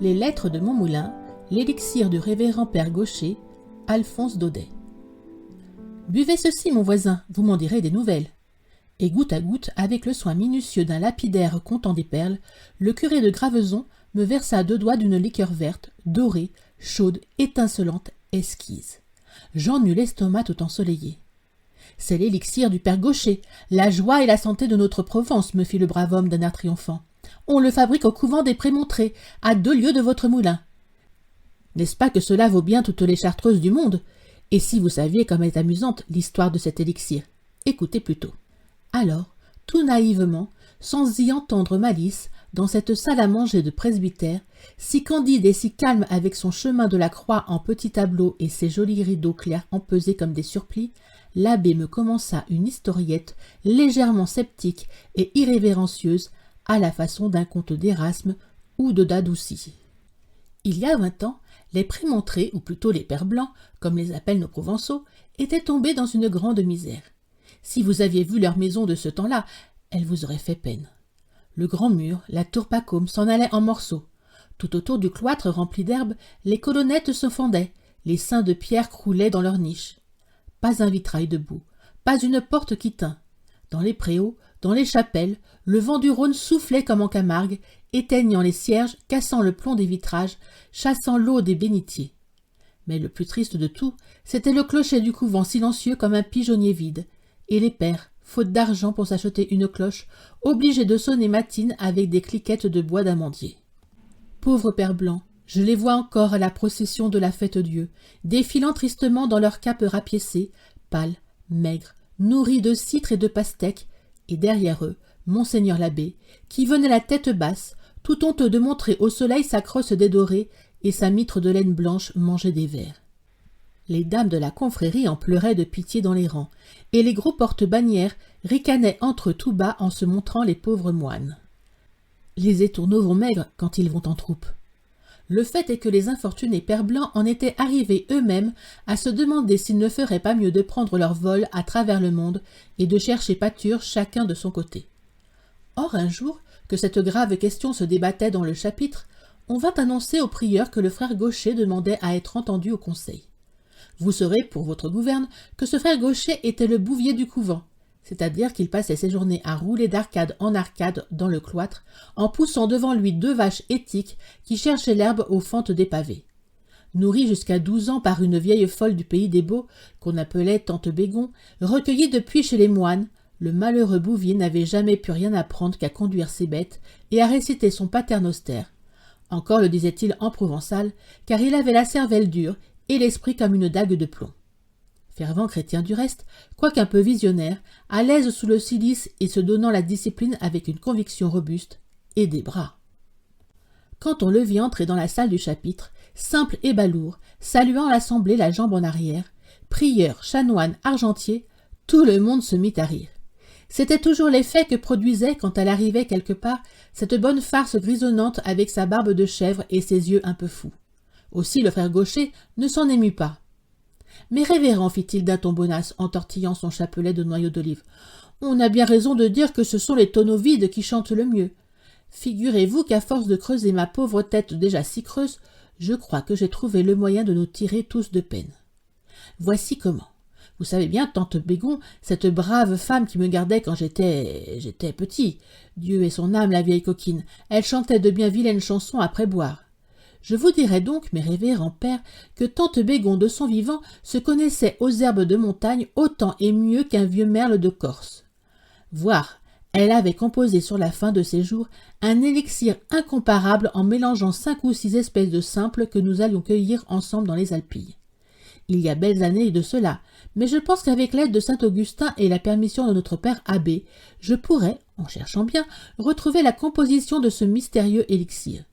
Les lettres de Montmoulin, l'élixir du révérend père Gaucher, Alphonse Daudet. Buvez ceci, mon voisin, vous m'en direz des nouvelles. Et goutte à goutte, avec le soin minutieux d'un lapidaire comptant des perles, le curé de Graveson me versa à 2 doigts d'une liqueur verte, dorée, chaude, étincelante, esquisse. J'en eus l'estomac tout ensoleillé. « C'est l'élixir du père Gaucher, la joie et la santé de notre Provence, me fit le brave homme d'un air triomphant. On le fabrique au couvent des Prémontrés, à 2 lieues de votre moulin. N'est-ce pas que cela vaut bien toutes les chartreuses du monde? Et si vous saviez comme est amusante l'histoire de cet élixir, écoutez plutôt. » Alors, tout naïvement, sans y entendre malice, dans cette salle à manger de presbytère, si candide et si calme avec son chemin de la croix en petits tableaux et ses jolis rideaux clairs empesés comme des surplis, l'abbé me commença une historiette légèrement sceptique et irrévérencieuse à la façon d'un conte d'Érasme ou de Dadoucy. Il y a 20 ans, les Prémontrés, ou plutôt les pères blancs, comme les appellent nos Provençaux, étaient tombés dans une grande misère. Si vous aviez vu leur maison de ce temps-là, elle vous aurait fait peine. Le grand mur, la tour Pacôme, s'en allait en morceaux. Tout autour du cloître rempli d'herbe, les colonnettes se fendaient, les saints de pierre croulaient dans leurs niches. Pas un vitrail debout, pas une porte qui tint. Dans les préaux, dans les chapelles, le vent du Rhône soufflait comme en Camargue, éteignant les cierges, cassant le plomb des vitrages, chassant l'eau des bénitiers. Mais le plus triste de tout, c'était le clocher du couvent silencieux comme un pigeonnier vide, et les pères, faute d'argent pour s'acheter une cloche, obligés de sonner matine avec des cliquettes de bois d'amandier. Pauvres pères blancs, je les vois encore à la procession de la Fête-Dieu, défilant tristement dans leurs capes rapiécées, pâles, maigres, nourris de citres et de pastèques, et derrière eux, monseigneur l'abbé, qui venait la tête basse, tout honteux de montrer au soleil sa crosse dédorée et sa mitre de laine blanche mangée des vers. Les dames de la confrérie en pleuraient de pitié dans les rangs, et les gros porte-bannières ricanaient entre eux tout bas en se montrant les pauvres moines. Les étourneaux vont maigres quand ils vont en troupe. Le fait est que les infortunés pères blancs en étaient arrivés eux-mêmes à se demander s'ils ne feraient pas mieux de prendre leur vol à travers le monde et de chercher pâture chacun de son côté. Or un jour, que cette grave question se débattait dans le chapitre, on vint annoncer au prieur que le frère Gaucher demandait à être entendu au conseil. Vous saurez, pour votre gouverne, que ce frère Gaucher était le bouvier du couvent, c'est-à-dire qu'il passait ses journées à rouler d'arcade en arcade dans le cloître, en poussant devant lui 2 vaches étiques qui cherchaient l'herbe aux fentes des pavés. Nourri jusqu'à 12 ans par une vieille folle du pays des Baux, qu'on appelait tante Bégon, recueilli depuis chez les moines, le malheureux bouvier n'avait jamais pu rien apprendre qu'à conduire ses bêtes et à réciter son paternoster. Encore le disait-il en provençal, car il avait la cervelle dure et l'esprit comme une dague de plomb. Fervent chrétien du reste, quoiqu'un peu visionnaire, à l'aise sous le cilice et se donnant la discipline avec une conviction robuste, et des bras. Quand on le vit entrer dans la salle du chapitre, simple et balourd, saluant l'assemblée la jambe en arrière, prieur, chanoine, argentier, tout le monde se mit à rire. C'était toujours l'effet que produisait, quand elle arrivait quelque part, cette bonne farce grisonnante avec sa barbe de chèvre et ses yeux un peu fous. Aussi le frère Gaucher ne s'en émut pas. « Mais révérend, fit-il d'un ton bonasse, en tortillant son chapelet de noyaux d'olive, on a bien raison de dire que ce sont les tonneaux vides qui chantent le mieux. Figurez-vous qu'à force de creuser ma pauvre tête déjà si creuse, je crois que j'ai trouvé le moyen de nous tirer tous de peine. Voici comment. Vous savez bien, tante Bégon, cette brave femme qui me gardait quand j'étais petit. Dieu ait son âme, la vieille coquine. Elle chantait de bien vilaines chansons après boire. Je vous dirai donc, mes révérends pères, que tante Bégon de son vivant se connaissait aux herbes de montagne autant et mieux qu'un vieux merle de Corse. Voire, elle avait composé sur la fin de ses jours un élixir incomparable en mélangeant 5 ou 6 espèces de simples que nous allions cueillir ensemble dans les Alpilles. Il y a belles années de cela, mais je pense qu'avec l'aide de saint Augustin et la permission de notre père abbé, je pourrais, en cherchant bien, retrouver la composition de ce mystérieux élixir.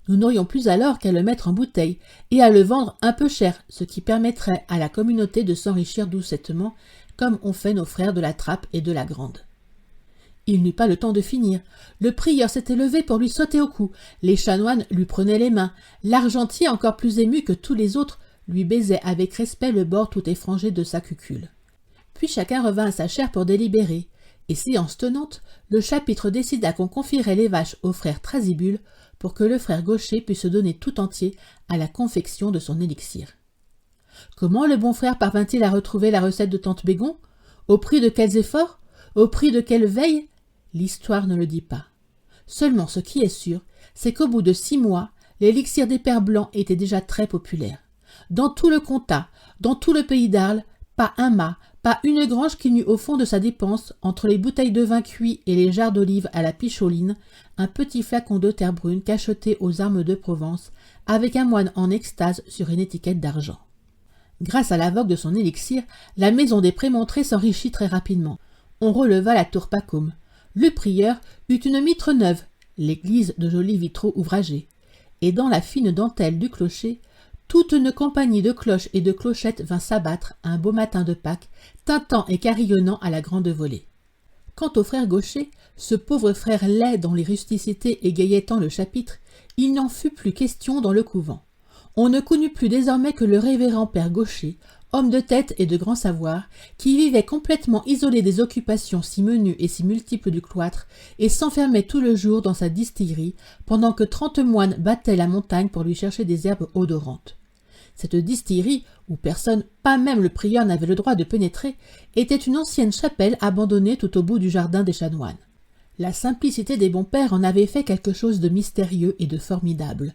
Nous n'aurions plus alors qu'à le mettre en bouteille et à le vendre un peu cher, ce qui permettrait à la communauté de s'enrichir doucettement, comme ont fait nos frères de la Trappe et de la Grande. Il n'eut pas le temps de finir. Le prieur s'était levé pour lui sauter au cou, les chanoines lui prenaient les mains, l'argentier, encore plus ému que tous les autres, lui baisait avec respect le bord tout effrangé de sa cucule. Puis chacun revint à sa chaire pour délibérer, Et séance tenante, le chapitre décida qu'on confierait les vaches au frère Thrasybule pour que le frère Gaucher puisse se donner tout entier à la confection de son élixir. Comment le bon frère parvint-il à retrouver la recette de tante Bégon? Au prix de quels efforts? Au prix de quelle veille? L'histoire ne le dit pas. Seulement ce qui est sûr, c'est qu'au bout de 6 mois, l'élixir des Pères Blancs était déjà très populaire. Dans tout le comtat, dans tout le pays d'Arles, pas un mât, pas une grange qui n'eût au fond de sa dépense, entre les bouteilles de vin cuit et les jarres d'olive à la picholine, un petit flacon de terre brune cacheté aux armes de Provence, avec un moine en extase sur une étiquette d'argent. Grâce à la vogue de son élixir, la maison des Prémontrés s'enrichit très rapidement. On releva la tour Pacôme. Le prieur eut une mitre neuve, l'église de jolis vitraux ouvragés, et dans la fine dentelle du clocher, toute une compagnie de cloches et de clochettes vint s'abattre un beau matin de Pâques, tintant et carillonnant à la grande volée. Quant au frère Gaucher, ce pauvre frère laid dont les rusticités égayaient tant le chapitre, il n'en fut plus question dans le couvent. On ne connut plus désormais que le révérend père Gaucher, homme de tête et de grand savoir, qui vivait complètement isolé des occupations si menues et si multiples du cloître, et s'enfermait tout le jour dans sa distillerie, pendant que 30 moines battaient la montagne pour lui chercher des herbes odorantes. Cette distillerie, où personne, pas même le prieur, n'avait le droit de pénétrer, était une ancienne chapelle abandonnée tout au bout du jardin des chanoines. La simplicité des bons pères en avait fait quelque chose de mystérieux et de formidable.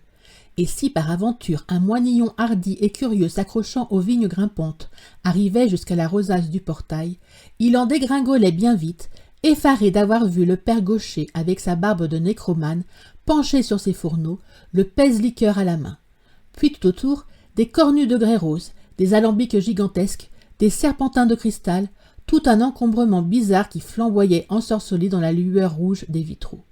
Et si par aventure un moinillon hardi et curieux s'accrochant aux vignes grimpantes arrivait jusqu'à la rosace du portail, il en dégringolait bien vite, effaré d'avoir vu le père Gaucher avec sa barbe de nécromane, penché sur ses fourneaux, le pèse-liqueur à la main. Puis tout autour, des cornues de grès rose, des alambics gigantesques, des serpentins de cristal, tout un encombrement bizarre qui flamboyait ensorcelé dans la lueur rouge des vitraux.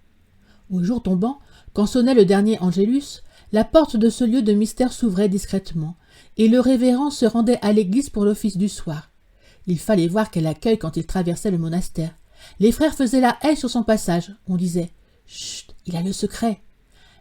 Au jour tombant, quand sonnait le dernier Angélus, la porte de ce lieu de mystère s'ouvrait discrètement, et le révérend se rendait à l'église pour l'office du soir. Il fallait voir quel accueil quand il traversait le monastère. Les frères faisaient la haie sur son passage. On disait « Chut, il a le secret !»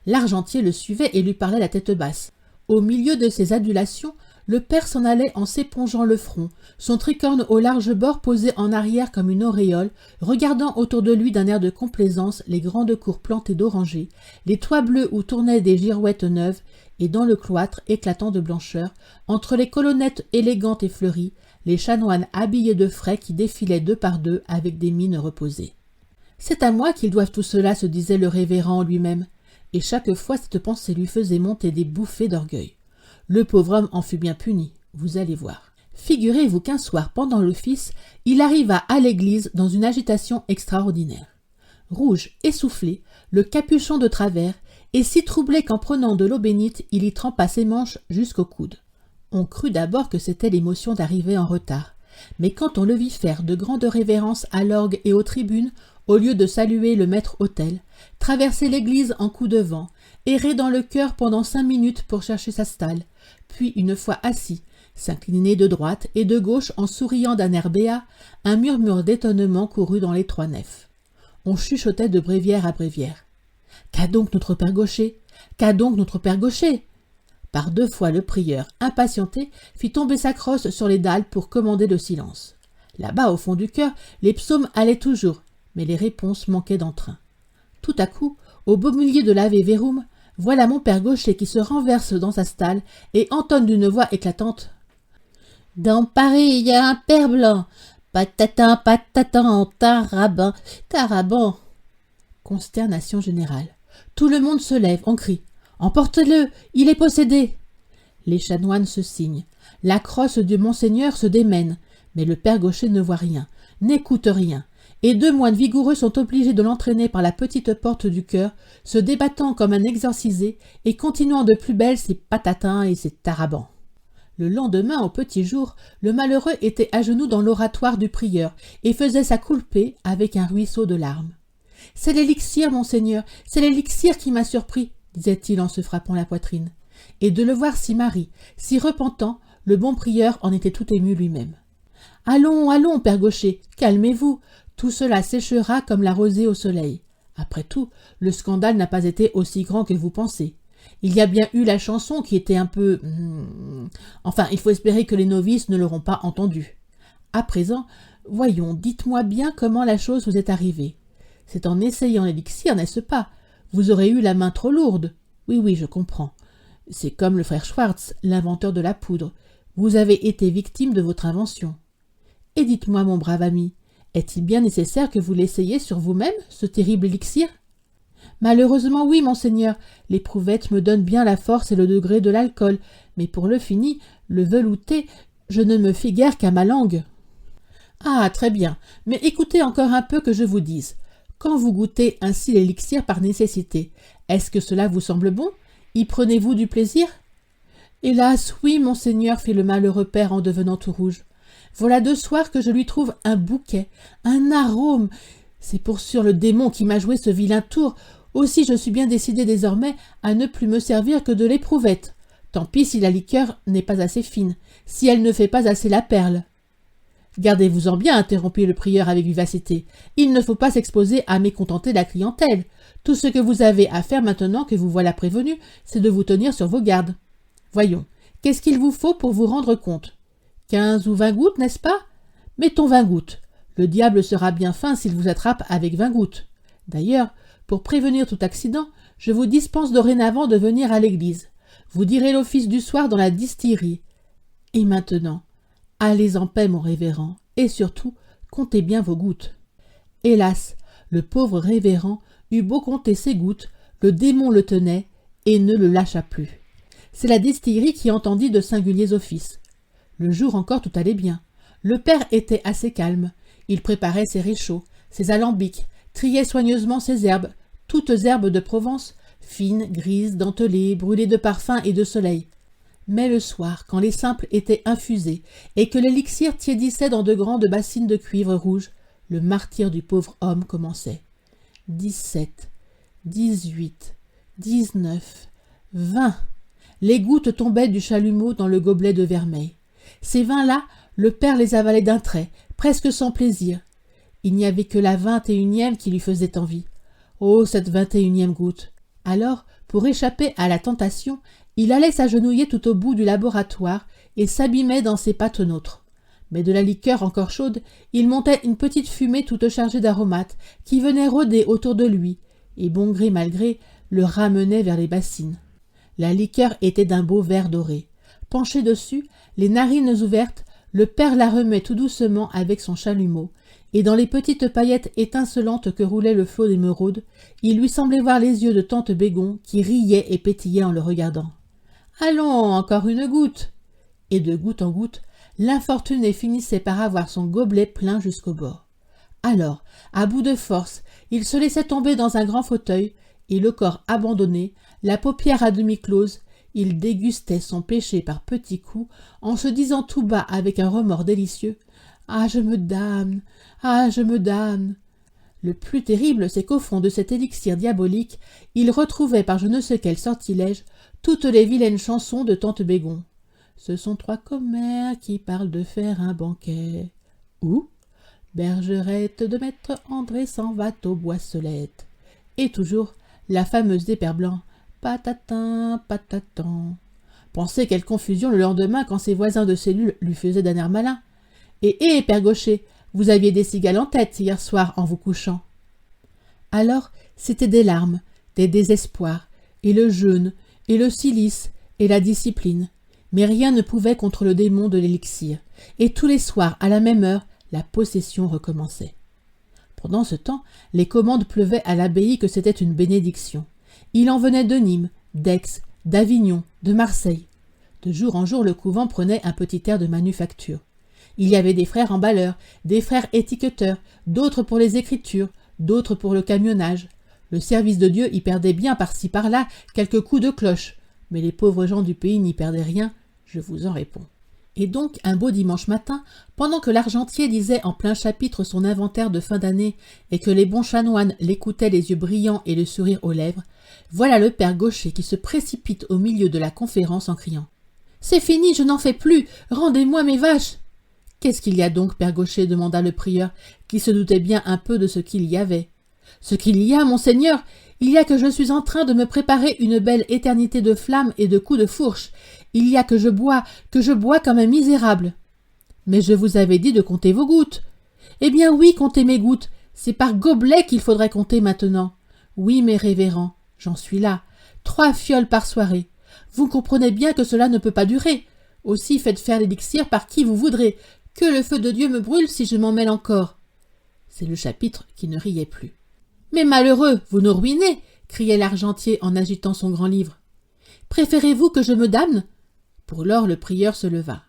L'argentier le suivait et lui parlait la tête basse. Au milieu de ces adulations, le père s'en allait en s'épongeant le front, son tricorne au large bord posé en arrière comme une auréole, regardant autour de lui d'un air de complaisance les grandes cours plantées d'orangers, les toits bleus où tournaient des girouettes neuves, et dans le cloître éclatant de blancheur, entre les colonnettes élégantes et fleuries, les chanoines habillés de frais qui défilaient 2 par 2 avec des mines reposées. « C'est à moi qu'ils doivent tout cela, se disait le révérend lui-même. Et chaque fois cette pensée lui faisait monter des bouffées d'orgueil. Le pauvre homme en fut bien puni, vous allez voir. Figurez-vous qu'un soir, pendant l'office, il arriva à l'église dans une agitation extraordinaire. Rouge, essoufflé, le capuchon de travers, et si troublé qu'en prenant de l'eau bénite, il y trempa ses manches jusqu'au coude. On crut d'abord que c'était l'émotion d'arriver en retard, mais quand on le vit faire de grandes révérences à l'orgue et aux tribunes, au lieu de saluer le maître-autel, traverser l'église en coup de vent, errer dans le chœur pendant 5 minutes pour chercher sa stalle, puis, une fois assis, s'incliner de droite et de gauche en souriant d'un air béat, un murmure d'étonnement courut dans les 3 nefs. On chuchotait de bréviaire à bréviaire. « Qu'a donc notre père Gaucher? Qu'a donc notre père Gaucher ?» Par 2 fois le prieur, impatienté, fit tomber sa crosse sur les dalles pour commander le silence. Là-bas, au fond du chœur, les psaumes allaient toujours, mais les réponses manquaient d'entrain. Tout à coup, au beau milieu de l'Ave Verum, voilà mon père Gaucher qui se renverse dans sa stalle et entonne d'une voix éclatante « Dans Paris, il y a un père blanc, patatin, patatan, tarabin, taraban !» Consternation générale. Tout le monde se lève, on crie « Emportez-le, il est possédé !» Les chanoines se signent. La crosse du monseigneur se démène, mais le père Gaucher ne voit rien, n'écoute rien, et 2 moines vigoureux sont obligés de l'entraîner par la petite porte du chœur, se débattant comme un exorcisé et continuant de plus belle ses patatins et ses tarabans. Le lendemain, au petit jour, le malheureux était à genoux dans l'oratoire du prieur et faisait sa coulpée avec un ruisseau de larmes. « C'est l'élixir, monseigneur, c'est l'élixir qui m'a surpris, » disait-il en se frappant la poitrine. Et de le voir si marri, si repentant, le bon prieur en était tout ému lui-même. « Allons, allons, père Gaucher, calmez-vous, tout cela séchera comme la rosée au soleil. Après tout, le scandale n'a pas été aussi grand que vous pensez. Il y a bien eu la chanson qui était un peu... Enfin, il faut espérer que les novices ne l'auront pas entendue. À présent, Voyons, dites-moi bien comment la chose vous est arrivée. C'est en essayant l'élixir, n'est-ce pas? Vous aurez eu la main trop lourde. Oui, je comprends. C'est comme le frère Schwartz, l'inventeur de la poudre. Vous avez été victime de votre invention. Et dites-moi, mon brave ami, est-il bien nécessaire que vous l'essayiez sur vous-même, ce terrible élixir? Malheureusement, oui, monseigneur. L'éprouvette me donne bien la force et le degré de l'alcool, mais pour le fini, le velouté, je ne me fie guère qu'à ma langue. Ah, très bien, mais écoutez encore un peu que je vous dise. Quand vous goûtez ainsi l'élixir par nécessité, est-ce que cela vous semble bon? Y prenez-vous du plaisir? Hélas, oui, monseigneur, fit le malheureux père en devenant tout rouge. Voilà 2 soirs que je lui trouve un bouquet, un arôme. C'est pour sûr le démon qui m'a joué ce vilain tour. Aussi je suis bien décidé désormais à ne plus me servir que de l'éprouvette. Tant pis si la liqueur n'est pas assez fine, si elle ne fait pas assez la perle. Gardez-vous-en bien, interrompit le prieur avec vivacité. Il ne faut pas s'exposer à mécontenter la clientèle. Tout ce que vous avez à faire maintenant que vous voilà prévenu, c'est de vous tenir sur vos gardes. Voyons, qu'est-ce qu'il vous faut pour vous rendre compte? 15 ou 20 gouttes, n'est-ce pas? Mettons 20 gouttes. Le diable sera bien fin s'il vous attrape avec 20 gouttes. D'ailleurs, pour prévenir tout accident, je vous dispense dorénavant de venir à l'église. Vous direz l'office du soir dans la distillerie. Et maintenant, allez en paix, mon révérend, et surtout, comptez bien vos gouttes. Hélas, le pauvre révérend eut beau compter ses gouttes, le démon le tenait et ne le lâcha plus. C'est la distillerie qui entendit de singuliers offices. Le jour encore tout allait bien. Le père était assez calme. Il préparait ses réchauds, ses alambics, triait soigneusement ses herbes, toutes herbes de Provence, fines, grises, dentelées, brûlées de parfum et de soleil. Mais le soir, quand les simples étaient infusés et que l'élixir tiédissait dans de grandes bassines de cuivre rouge, le martyre du pauvre homme commençait. 17, 18, 19, 20. Les gouttes tombaient du chalumeau dans le gobelet de vermeil. Ces 20-là, le père les avalait d'un trait, presque sans plaisir. Il n'y avait que la 21e qui lui faisait envie. Oh, cette 21e goutte! Alors, pour échapper à la tentation, il allait s'agenouiller tout au bout du laboratoire et s'abîmait dans ses patenôtres. Mais de la liqueur encore chaude, il montait une petite fumée toute chargée d'aromates qui venait rôder autour de lui, et bon gré mal gré le ramenait vers les bassines. La liqueur était d'un beau vert doré. Penché dessus, les narines ouvertes, le père la remuait tout doucement avec son chalumeau, et dans les petites paillettes étincelantes que roulait le flot d'émeraude, il lui semblait voir les yeux de tante Bégon qui riaient et pétillaient en le regardant. « Allons, encore une goutte !» Et de goutte en goutte, l'infortuné finissait par avoir son gobelet plein jusqu'au bord. Alors, à bout de force, il se laissait tomber dans un grand fauteuil, et le corps abandonné, la paupière à demi close, il dégustait son péché par petits coups, en se disant tout bas avec un remords délicieux « Ah, je me damne! Ah, je me damne !» Le plus terrible, c'est qu'au fond de cet élixir diabolique, il retrouvait par je ne sais quel sortilège toutes les vilaines chansons de tante Bégon. Ce sont 3 commères qui parlent de faire un banquet. Ou Bergerette de maître André s'en va aux Boisselette. Et toujours la fameuse des pères blancs. Patatin, patatan. Pensez quelle confusion le lendemain quand ses voisins de cellule lui faisaient d'un air malin. Et père Gaucher, vous aviez des cigales en tête hier soir en vous couchant. Alors, c'était des larmes, des désespoirs, et le jeûne, et le cilice, et la discipline. Mais rien ne pouvait contre le démon de l'élixir, et tous les soirs, à la même heure, la possession recommençait. Pendant ce temps, les commandes pleuvaient à l'abbaye que c'était une bénédiction. Il en venait de Nîmes, d'Aix, d'Avignon, de Marseille. De jour en jour, le couvent prenait un petit air de manufacture. Il y avait des frères emballeurs, des frères étiqueteurs, d'autres pour les écritures, d'autres pour le camionnage. Le service de Dieu y perdait bien par-ci par-là quelques coups de cloche, mais les pauvres gens du pays n'y perdaient rien, je vous en réponds. Et donc, un beau dimanche matin, pendant que l'argentier lisait en plein chapitre son inventaire de fin d'année et que les bons chanoines l'écoutaient les yeux brillants et le sourire aux lèvres, voilà le père Gaucher qui se précipite au milieu de la conférence en criant « C'est fini, je n'en fais plus, rendez-moi mes vaches !» « Qu'est-ce qu'il y a donc, père Gaucher ?» demanda le prieur, qui se doutait bien un peu de ce qu'il y avait. « Ce qu'il y a, monseigneur, il y a que je suis en train de me préparer une belle éternité de flammes et de coups de fourche. Il y a que je bois comme un misérable. » « Mais je vous avais dit de compter vos gouttes. » Eh bien oui, comptez mes gouttes. C'est par gobelet qu'il faudrait compter maintenant. Oui, mes révérends, j'en suis là. 3 fioles par soirée. Vous comprenez bien que cela ne peut pas durer. Aussi faites faire l'élixir par qui vous voudrez. Que le feu de Dieu me brûle si je m'en mêle encore. C'est le chapitre qui ne riait plus. Mais malheureux, vous nous ruinez, criait l'argentier en agitant son grand livre. Préférez-vous que je me damne? Pour lors le prieur se leva.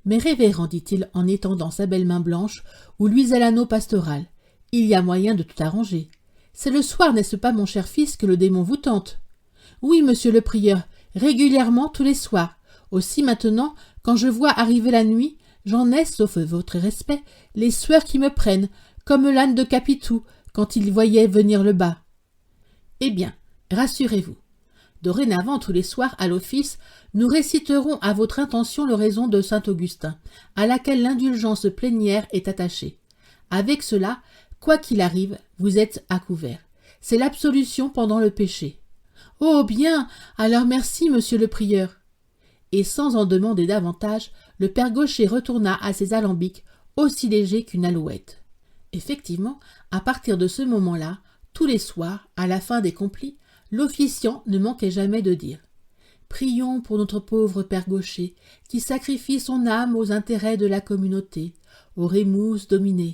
Mais révérend, dit-il en étendant sa belle main blanche où luisait l'anneau pastoral, il y a moyen de tout arranger. C'est le soir, n'est-ce pas, mon cher fils, que le démon vous tente? Oui, monsieur le prieur, régulièrement tous les soirs. Aussi maintenant, quand je vois arriver la nuit, j'en ai, sauf votre respect, les sueurs qui me prennent, comme l'âne de Capitou, quand il voyait venir le bas. Eh bien, rassurez-vous. Dorénavant, tous les soirs, à l'office, nous réciterons à votre intention l'oraison de saint Augustin, à laquelle l'indulgence plénière est attachée. Avec cela, quoi qu'il arrive, vous êtes à couvert. C'est l'absolution pendant le péché. Oh bien, alors merci, monsieur le prieur. Et sans en demander davantage, le père Gaucher retourna à ses alambics, aussi léger qu'une alouette. Effectivement, à partir de ce moment-là, tous les soirs, à la fin des complis, l'officiant ne manquait jamais de dire « Prions pour notre pauvre père Gaucher, qui sacrifie son âme aux intérêts de la communauté, Oremus Domine. »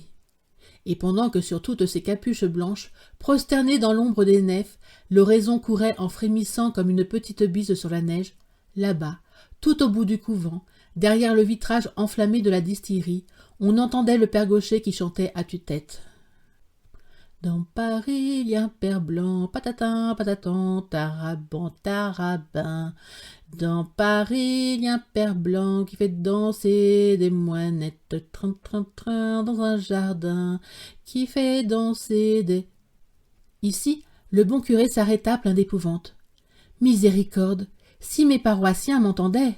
Et pendant que sur toutes ces capuches blanches, prosternées dans l'ombre des nefs, l'oraison courait en frémissant comme une petite bise sur la neige, là-bas, tout au bout du couvent, derrière le vitrage enflammé de la distillerie, on entendait le père Gaucher qui chantait à tue-tête. Dans Paris, il y a un père blanc, patatin, patatan, taraban, tarabin. Dans Paris, il y a un père blanc qui fait danser des moinettes, trin, trin, trin, dans un jardin, qui fait danser des... Ici, le bon curé s'arrêta plein d'épouvante. Miséricorde, si mes paroissiens m'entendaient.